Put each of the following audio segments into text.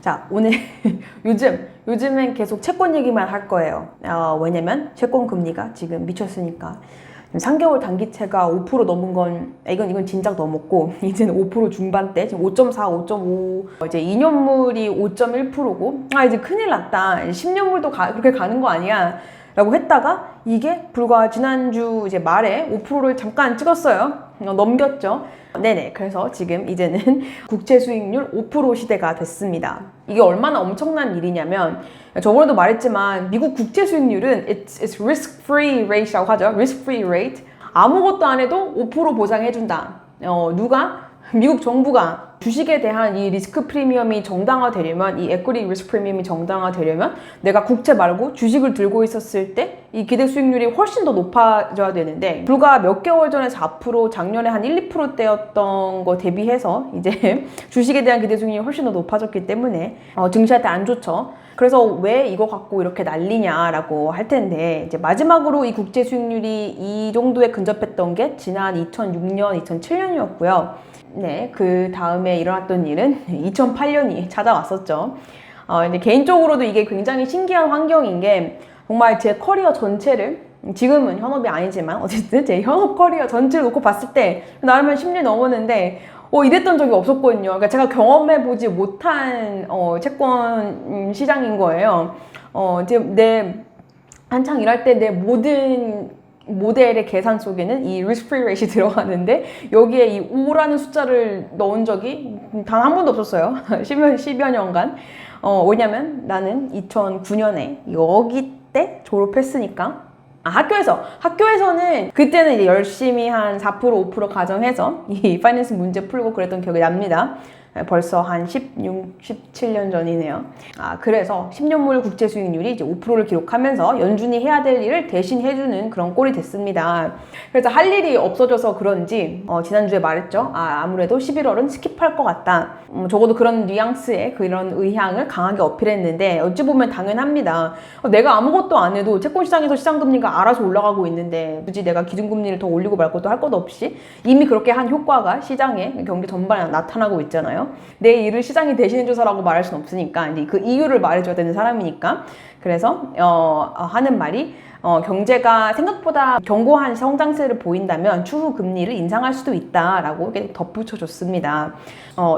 자, 오늘 요즘엔 계속 채권 얘기만 할 거예요. 왜냐면 채권 금리가 지금 미쳤으니까. 3개월 단기채가 5% 넘은 건 이건 진작 넘었고 이제는 5% 중반대, 지금 5.4, 5.5, 이제 2년물이 5.1%고 이제 큰일 났다. 10년물도 그렇게 가는 거 아니야? 라고 했다가 이게 불과 지난주 이제 말에 5%를 잠깐 찍었어요. 넘겼죠. 네네. 그래서 지금 이제는 국채 수익률 5% 시대가 됐습니다. 이게 얼마나 엄청난 일이냐면 저번에도 말했지만 미국 국채 수익률은 it's risk-free rate라고 하죠. risk-free rate. 아무것도 안 해도 5% 보장해준다. 누가? 미국 정부가 주식에 대한 이 리스크 프리미엄이 정당화되려면, 이 에quity 리스크 프리미엄이 정당화되려면 내가 국채 말고 주식을 들고 있었을 때 이 기대 수익률이 훨씬 더 높아져야 되는데 불과 몇 개월 전에 4%, 작년에 한 1, 2%대였던 거 대비해서 이제 주식에 대한 기대 수익률이 훨씬 더 높아졌기 때문에 증시한테 안 좋죠. 그래서 왜 이거 갖고 이렇게 난리냐라고 할 텐데 이제 마지막으로 이 국제 수익률이 이 정도에 근접했던 게 지난 2006년, 2007년이었고요. 네, 그 다음에 일어났던 일은 2008년이 찾아왔었죠. 근데 개인적으로도 이게 굉장히 신기한 환경인 게 정말 제 커리어 전체를 지금은 현업이 아니지만 어쨌든 제 현업 커리어 전체를 놓고 봤을 때 나름 한 10년 넘었는데 이랬던 적이 없었거든요. 그러니까 제가 경험해보지 못한 채권 시장인 거예요. 이제 한창 일할 때 내 모든 모델의 계산 속에는 이 risk free rate이 들어가는데 여기에 이 5라는 숫자를 넣은 적이 단 한 번도 없었어요. 10여 년간. 왜냐면 나는 2009년에 여기 때 졸업했으니까 학교에서는 그때는 이제 열심히 한 4%, 5% 가정해서 이 파이낸스 문제 풀고 그랬던 기억이 납니다. 벌써 한 16, 17년 전이네요. 그래서 10년물 국채 수익률이 이제 5%를 기록하면서 연준이 해야 될 일을 대신 해주는 그런 꼴이 됐습니다. 그래서 할 일이 없어져서 그런지 지난주에 말했죠. 아무래도 11월은 스킵할 것 같다. 적어도 그런 뉘앙스의 그런 의향을 강하게 어필했는데 어찌 보면 당연합니다. 내가 아무것도 안 해도 채권시장에서 시장금리가 알아서 올라가고 있는데 굳이 내가 기준금리를 더 올리고 말 것도 할 것 없이 이미 그렇게 한 효과가 시장에 경기 전반에 나타나고 있잖아요. 내 일을 시장이 대신해줘서라고 말할 수는 없으니까 이제 그 이유를 말해줘야 되는 사람이니까 그래서 하는 말이 경제가 생각보다 견고한 성장세를 보인다면 추후 금리를 인상할 수도 있다라고 덧붙여줬습니다.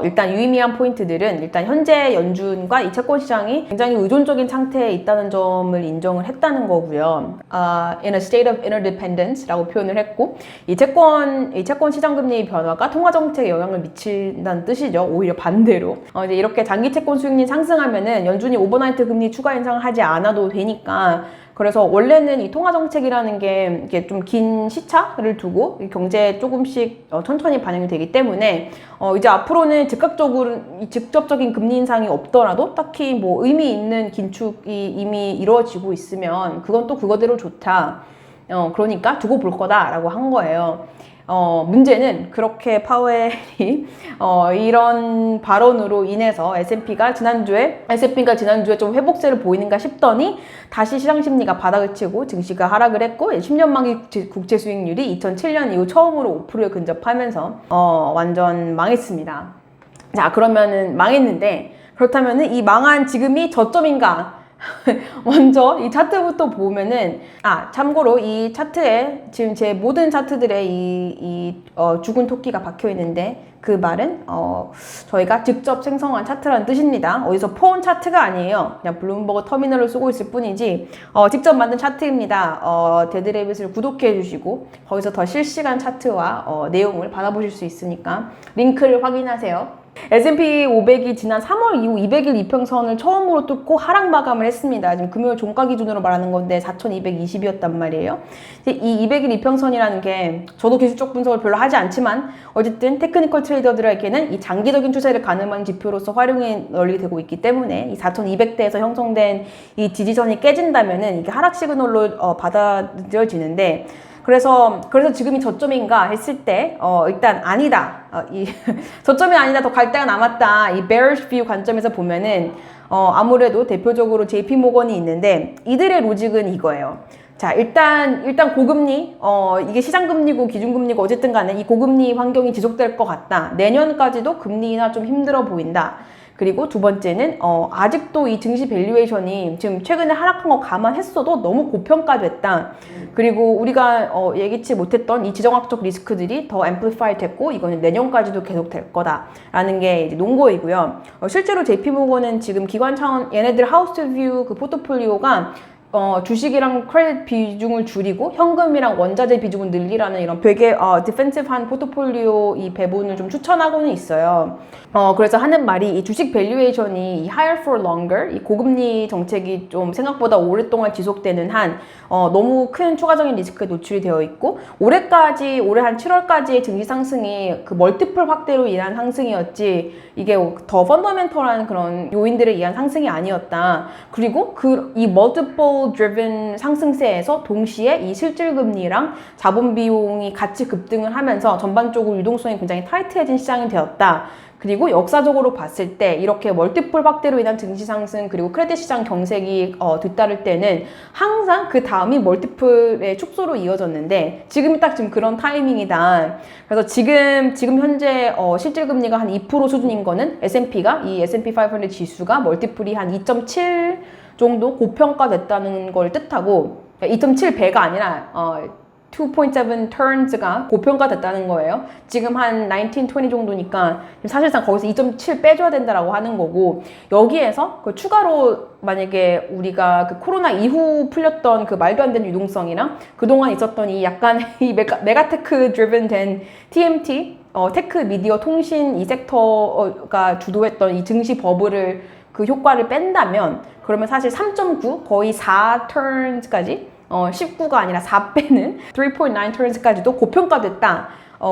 일단 유의미한 포인트들은 일단 현재 연준과 이 채권 시장이 굉장히 의존적인 상태에 있다는 점을 인정을 했다는 거고요. In a state of interdependence라고 표현을 했고 이 채권 시장 금리 변화가 통화 정책에 영향을 미친다는 뜻이죠. 오히려 반대로 이제 이렇게 장기 채권 수익률이 상승하면은 연준이 오버나이트 금리 추가 인상을 하지 않아도 되니까. 그래서 원래는 이 통화정책이라는 게 이게 좀 긴 시차를 두고 경제에 조금씩 천천히 반영이 되기 때문에 이제 앞으로는 직접적인 금리 인상이 없더라도 딱히 뭐 의미 있는 긴축이 이미 이루어지고 있으면 그건 또 그거대로 좋다. 그러니까 두고 볼 거다라고 한 거예요. 문제는 그렇게 파웰이 이런 발언으로 인해서 S&P가 지난주에 좀 회복세를 보이는가 싶더니 다시 시장 심리가 바닥을 치고 증시가 하락을 했고 10년 만기 국채 수익률이 2007년 이후 처음으로 5%에 근접하면서 완전 망했습니다. 자, 그러면은 망했는데 그렇다면은 이 망한 지금이 저점인가? 먼저 이 차트부터 보면은 참고로 이 차트에 지금 제 모든 차트들에 죽은 토끼가 박혀 있는데 그 말은 저희가 직접 생성한 차트라는 뜻입니다. 어디서 포온 차트가 아니에요. 그냥 블룸버그 터미널을 쓰고 있을 뿐이지 직접 만든 차트입니다. 데드레빗을 구독해 주시고 거기서 더 실시간 차트와 내용을 받아보실 수 있으니까 링크를 확인하세요. S&P 500이 지난 3월 이후 200일 이평선을 처음으로 뚫고 하락 마감을 했습니다. 지금 금요일 종가 기준으로 말하는 건데 4,220이었단 말이에요. 이 200일 이평선이라는 게 저도 기술적 분석을 별로 하지 않지만 어쨌든 테크니컬 트레이더들에게는 이 장기적인 추세를 가늠하는 지표로서 활용이 널리 되고 있기 때문에 이 4,200대에서 형성된 이 지지선이 깨진다면은 이게 하락 시그널로 받아들여지는데 그래서 지금이 저점인가 했을 때 일단 아니다. 저점이 아니다. 더 갈 데가 남았다. 이 bearish view 관점에서 보면은 아무래도 대표적으로 JP 모건이 있는데 이들의 로직은 이거예요. 자, 일단 고금리, 이게 시장금리고 기준금리고 어쨌든 간에 이 고금리 환경이 지속될 것 같다. 내년까지도 금리 인하 좀 힘들어 보인다. 그리고 두 번째는 아직도 이 증시 밸류에이션이 지금 최근에 하락한 거 감안했어도 너무 고평가됐다. 그리고 우리가 예기치 못했던 이 지정학적 리스크들이 더 앰플리파이 됐고 이거는 내년까지도 계속 될 거다라는 게 이제 논거이고요. 실제로 JP모건은 지금 기관 차원 얘네들 하우스뷰 그 포트폴리오가 주식이랑 크레딧 비중을 줄이고 현금이랑 원자재 비중을 늘리라는 이런 되게 디펜시브한 포트폴리오 이 배분을 좀 추천하고는 있어요. 그래서 하는 말이 이 주식 밸류에이션이 이 higher for longer, 이 고금리 정책이 좀 생각보다 오랫동안 지속되는 한 너무 큰 추가적인 리스크에 노출이 되어 있고 올해 한 7월까지의 증시 상승이 그 멀티플 확대로 인한 상승이었지 이게 더 펀더멘털한 그런 요인들에 의한 상승이 아니었다. 그리고 이 multiple driven 상승세에서 동시에 이 실질금리랑 자본 비용이 같이 급등을 하면서 전반적으로 유동성이 굉장히 타이트해진 시장이 되었다. 그리고 역사적으로 봤을 때 이렇게 멀티플 확대로 인한 증시 상승 그리고 크레딧 시장 경색이 뒤따를 때는 항상 그 다음이 멀티플의 축소로 이어졌는데 지금이 딱 지금 그런 타이밍이다. 그래서 지금 현재 실질 금리가 한 2% 수준인 거는 S&P가 이 S&P 500 지수가 멀티플이 한 2.7 정도 고평가됐다는 걸 뜻하고 2.7배가 아니라 2.7 turns가 고평가됐다는 거예요. 지금 한 19, 20 정도니까 사실상 거기서 2.7 빼줘야 된다라고 하는 거고 여기에서 그 추가로 만약에 우리가 그 코로나 이후 풀렸던 그 말도 안 되는 유동성이랑 그동안 있었던 이 약간 이 메가테크 driven 된 TMT 테크 미디어 통신 이 섹터가 주도했던 이 증시 버블을 그 효과를 뺀다면 그러면 사실 3.9 거의 4 turns까지 19가 아니라 4배는 3.9 turns까지도 고평가됐다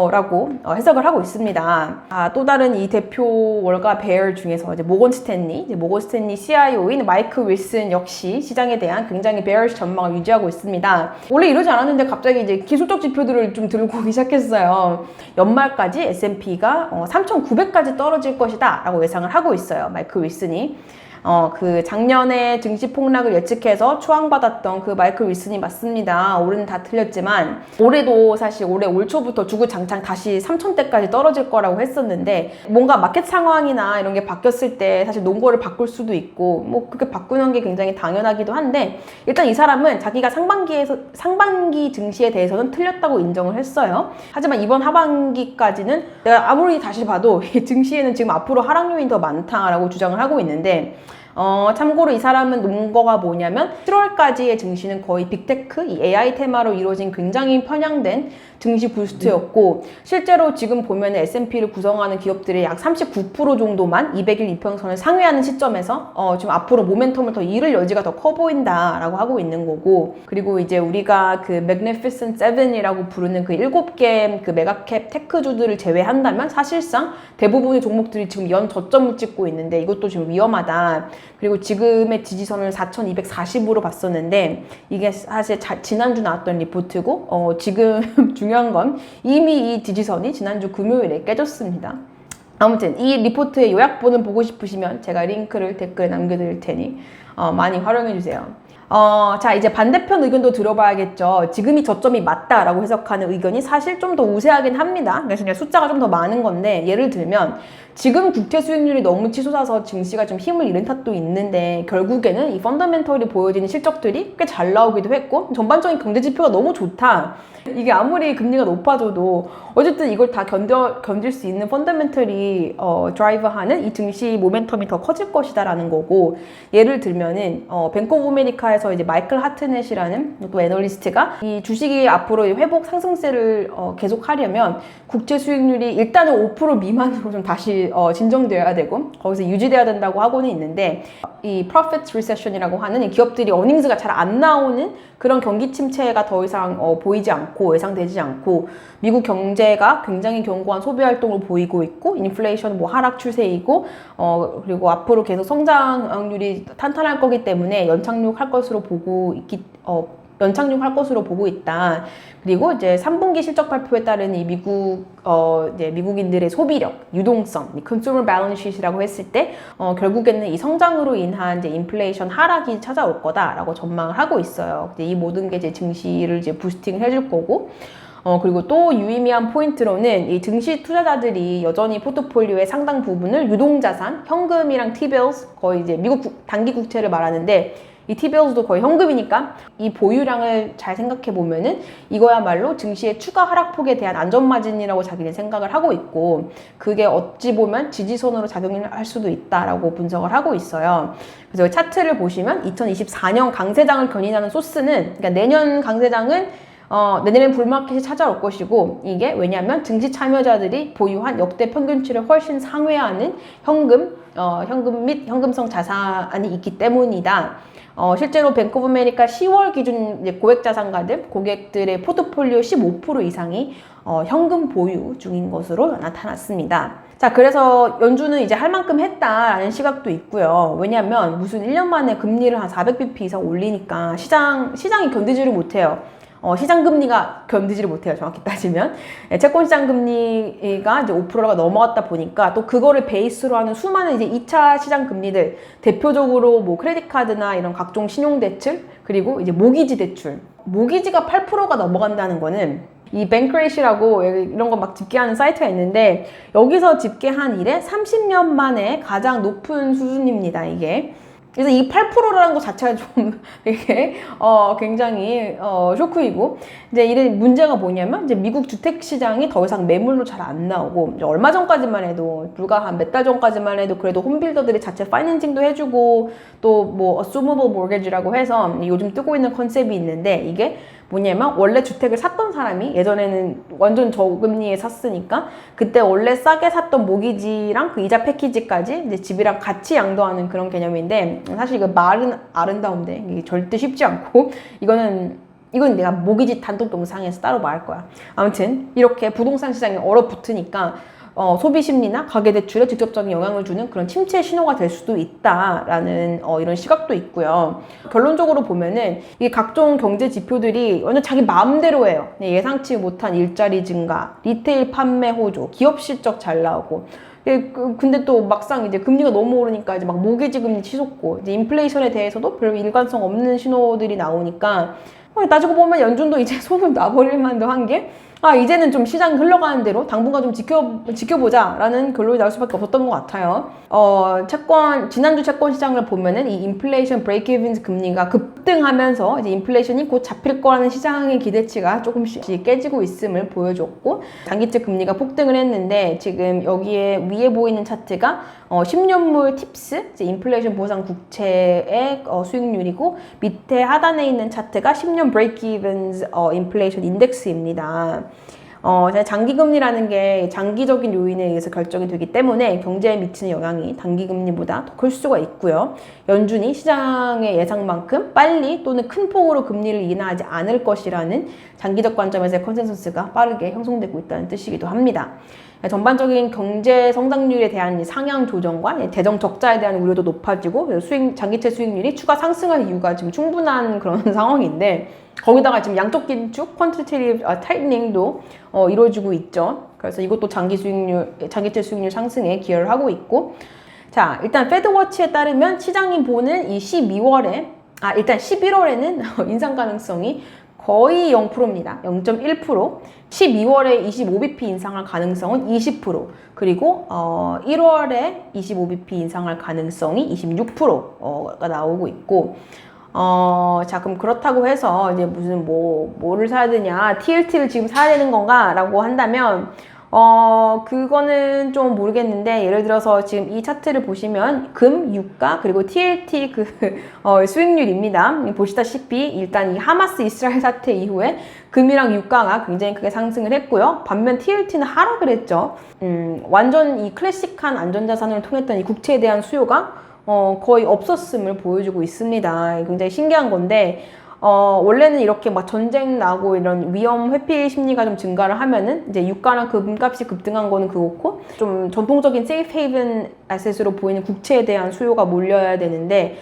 라고 해석을 하고 있습니다. 또 다른 이 대표 월가 베어 중에서 이제 모건 스탠리 CIO인 마이크 윌슨 역시 시장에 대한 굉장히 베어시 전망을 유지하고 있습니다. 원래 이러지 않았는데 갑자기 이제 기술적 지표들을 좀 들고 오기 시작했어요. 연말까지 S&P가 3,900까지 떨어질 것이다 라고 예상을 하고 있어요. 마이크 윌슨이. 그 작년에 증시 폭락을 예측해서 추앙받았던 그 마이클 윌슨이 맞습니다. 올해는 다 틀렸지만 올해도 사실 올해 올 초부터 주구장창 다시 3,000대까지 떨어질 거라고 했었는데 뭔가 마켓 상황이나 이런 게 바뀌었을 때 사실 논거를 바꿀 수도 있고 뭐 그렇게 바꾸는 게 굉장히 당연하기도 한데 일단 이 사람은 자기가 상반기 증시에 대해서는 틀렸다고 인정을 했어요. 하지만 이번 하반기까지는 내가 아무리 다시 봐도 증시에는 지금 앞으로 하락 요인이 더 많다라고 주장을 하고 있는데 참고로 이 사람은 논거가 뭐냐면 7월까지의 증시는 거의 빅테크, 이 AI 테마로 이루어진 굉장히 편향된 증시 부스트였고 실제로 지금 보면 S&P를 구성하는 기업들의 약 39% 정도만 200일 이평선을 상회하는 시점에서 지금 앞으로 모멘텀을 더 잃을 여지가 더 커 보인다라고 하고 있는 거고 그리고 이제 우리가 그 Magnificent Seven이라고 부르는 그 7개 그 메가캡 테크주들을 제외한다면 사실상 대부분의 종목들이 지금 연 저점을 찍고 있는데 이것도 지금 위험하다. 그리고 지금의 지지선을 4,240으로 봤었는데 이게 사실 지난주 나왔던 리포트고 지금 중요한 건 이미 이 지지선이 지난주 금요일에 깨졌습니다. 아무튼 이 리포트의 요약본을 보고 싶으시면 제가 링크를 댓글에 남겨드릴 테니 많이 활용해주세요. 자 이제 반대편 의견도 들어봐야겠죠. 지금이 저점이 맞다라고 해석하는 의견이 사실 좀 더 우세하긴 합니다. 그래서 그냥 숫자가 좀 더 많은 건데 예를 들면 지금 국채 수익률이 너무 치솟아서 증시가 좀 힘을 잃은 탓도 있는데 결국에는 이 펀더멘털이 보여지는 실적들이 꽤 잘 나오기도 했고 전반적인 경제 지표가 너무 좋다. 이게 아무리 금리가 높아져도 어쨌든 이걸 다 견딜 수 있는 펀더멘털이 드라이브하는 이 증시 모멘텀이 더 커질 것이다 라는 거고 예를 들면은 뱅크 오브 아메리카에서 이제 마이클 하트넷이라는 또 애널리스트가 이 주식이 앞으로 회복 상승세를 계속하려면 국채 수익률이 일단은 5% 미만으로 좀 다시 진정되어야 되고 거기서 유지돼야 된다고 하고는 있는데 이 profit recession이라고 하는 이 기업들이 어닝스가 잘 안 나오는 그런 경기 침체가 더 이상 보이지 않고 예상되지 않고 미국 경제가 굉장히 견고한 소비 활동을 보이고 있고 인플레이션 뭐 하락 추세이고 그리고 앞으로 계속 성장률이 탄탄할 거기 때문에 연착륙할 것으로 보고 있다. 그리고 이제 3분기 실적 발표에 따른 이 미국인들의 소비력, 유동성, consumer balance sheet이라고 했을 때 결국에는 이 성장으로 인한 이제 인플레이션 하락이 찾아올 거다라고 전망을 하고 있어요. 이제 이 모든 게 이제 증시를 이제 부스팅 해줄 거고. 그리고 또 유의미한 포인트로는 이 증시 투자자들이 여전히 포트폴리오의 상당 부분을 유동자산, 현금이랑 T-bills, 거의 이제 미국 단기 국채를 말하는데 이 T-bills도 거의 현금이니까 이 보유량을 잘 생각해 보면은 이거야말로 증시의 추가 하락폭에 대한 안전마진이라고 자기는 생각을 하고 있고 그게 어찌 보면 지지선으로 작용할 수도 있다라고 분석을 하고 있어요. 그래서 차트를 보시면 2024년 강세장을 견인하는 소스는 그러니까 내년 강세장은 내년엔 불마켓이 찾아올 것이고 이게 왜냐하면 증시 참여자들이 보유한 역대 평균치를 훨씬 상회하는 현금 및 현금성 자산이 있기 때문이다. 실제로 뱅크 오브 아메리카 10월 기준 이제 고액자산가들, 고객들의 포트폴리오 15% 이상이 현금 보유 중인 것으로 나타났습니다. 자, 그래서 연준은 이제 할 만큼 했다라는 시각도 있고요. 왜냐하면 무슨 1년 만에 금리를 한 400bp 이상 올리니까 시장이 견디지를 못해요. 시장 금리가 견디지를 못해요. 정확히 따지면. 채권 시장 금리가 이제 5%가 넘어갔다 보니까 또 그거를 베이스로 하는 수많은 이제 2차 시장 금리들, 대표적으로 뭐 크레딧 카드나 이런 각종 신용 대출, 그리고 이제 모기지 대출. 모기지가 8%가 넘어간다는 거는 이 뱅크레이시라고 이런 거 막 집계하는 사이트가 있는데 여기서 집계한 이래 30년 만에 가장 높은 수준입니다, 이게. 그래서 이 8%라는 것 자체가 좀 이게 굉장히 쇼크이고 이제 이래 문제가 뭐냐면 이제 미국 주택 시장이 더 이상 매물로 잘 안 나오고 이제 얼마 전까지만 해도 불과 한 몇 달 전까지만 해도 그래도 홈빌더들이 자체 파이낸싱도 해주고 또 뭐 assumable mortgage라고 해서 요즘 뜨고 있는 컨셉이 있는데 이게 뭐냐면 원래 주택을 샀던 사람이 예전에는 완전 저금리에 샀으니까 그때 원래 싸게 샀던 모기지랑 그 이자 패키지까지 이제 집이랑 같이 양도하는 그런 개념인데 사실 이거 말은 아름다운데 이게 절대 쉽지 않고 이건 내가 모기지 단독 동상에서 따로 말할 거야. 아무튼 이렇게 부동산 시장이 얼어붙으니까 소비 심리나 가계 대출에 직접적인 영향을 주는 그런 침체 신호가 될 수도 있다라는 이런 시각도 있고요. 결론적으로 보면은 이게 각종 경제 지표들이 완전 자기 마음대로 해요. 예상치 못한 일자리 증가, 리테일 판매 호조, 기업 실적 잘 나오고. 근데 또 막상 이제 금리가 너무 오르니까 이제 막 모기지 금리 치솟고 이제 인플레이션에 대해서도 별 일관성 없는 신호들이 나오니까 따지고 보면 연준도 이제 손을 놔버릴 만도 한 게 이제는 좀 시장이 흘러가는 대로 당분간 좀 지켜보자 라는 결론이 나올 수밖에 없었던 것 같아요. 지난주 채권 시장을 보면은 이 인플레이션 브레이크 이븐 금리가 급등하면서 이제 인플레이션이 곧 잡힐 거라는 시장의 기대치가 조금씩 깨지고 있음을 보여줬고 장기채 금리가 폭등을 했는데 지금 여기에 위에 보이는 차트가 10년물 팁스, 이제 인플레이션 보상 국채의 수익률이고 밑에 하단에 있는 차트가 10년 브레이크 이븐 인플레이션 인덱스입니다. 장기금리라는 게 장기적인 요인에 의해서 결정이 되기 때문에 경제에 미치는 영향이 단기금리보다 더 클 수가 있고요. 연준이 시장의 예상만큼 빨리 또는 큰 폭으로 금리를 인하하지 않을 것이라는 장기적 관점에서의 컨센서스가 빠르게 형성되고 있다는 뜻이기도 합니다. 전반적인 경제 성장률에 대한 상향 조정과 대정 적자에 대한 우려도 높아지고 장기채 수익률이 추가 상승할 이유가 지금 충분한 그런 상황인데 거기다가 지금 양적 긴축, quantitative tightening,도 이루어지고 있죠. 그래서 이것도 장기채 수익률 상승에 기여를 하고 있고 자, 일단 패드워치에 따르면 시장이 보는 이 일단 11월에는 인상 가능성이 거의 0%입니다. 0.1%. 12월에 25bp 인상할 가능성은 20%. 그리고 1월에 25bp 인상할 가능성이 26%가 나오고 있고 자, 그럼 그렇다고 해서 이제 무슨 뭐를 사야 되냐, TLT를 지금 사야 되는 건가? 라고 한다면 그거는 좀 모르겠는데, 예를 들어서 지금 이 차트를 보시면 금, 유가, 그리고 TLT 수익률입니다. 보시다시피 일단 이 하마스 이스라엘 사태 이후에 금이랑 유가가 굉장히 크게 상승을 했고요. 반면 TLT는 하락을 했죠. 완전 이 클래식한 안전자산을 통했던 이 국채에 대한 수요가 거의 없었음을 보여주고 있습니다. 굉장히 신기한 건데, 원래는 이렇게 막 전쟁 나고 이런 위험 회피 심리가 좀 증가를 하면은 이제 유가랑 금값이 급등한 거는 그렇고 좀 전통적인 세이프 헤이븐 애셋으로 보이는 국채에 대한 수요가 몰려야 되는데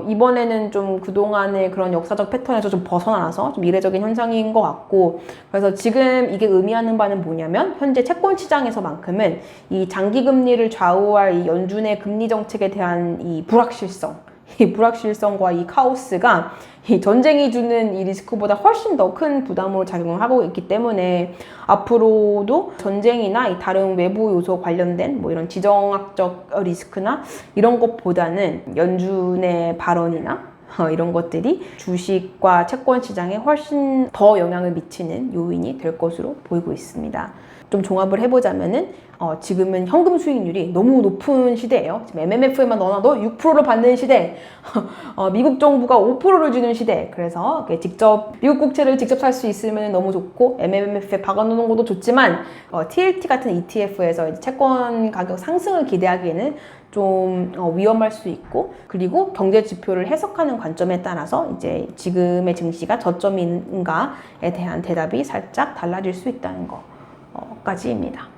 이번에는 좀 그동안의 그런 역사적 패턴에서 좀 벗어나서 좀 이례적인 현상인 것 같고, 그래서 지금 이게 의미하는 바는 뭐냐면 현재 채권 시장에서만큼은 이 장기 금리를 좌우할 이 연준의 금리 정책에 대한 이 불확실성, 이 불확실성과 이 카오스가 이 전쟁이 주는 이 리스크보다 훨씬 더 큰 부담으로 작용을 하고 있기 때문에 앞으로도 전쟁이나 이 다른 외부 요소 관련된 뭐 이런 지정학적 리스크나 이런 것보다는 연준의 발언이나 이런 것들이 주식과 채권 시장에 훨씬 더 영향을 미치는 요인이 될 것으로 보이고 있습니다. 좀 종합을 해보자면은 지금은 현금 수익률이 너무 높은 시대예요. 지금 MMF에만 넣어놔도 6%를 받는 시대, 미국 정부가 5%를 주는 시대. 그래서 직접 미국 국채를 직접 살 수 있으면 너무 좋고 MMF에 박아놓는 것도 좋지만 TLT 같은 ETF에서 채권 가격 상승을 기대하기에는 좀 위험할 수 있고, 그리고 경제 지표를 해석하는 관점에 따라서 이제 지금의 증시가 저점인가에 대한 대답이 살짝 달라질 수 있다는 거까지입니다.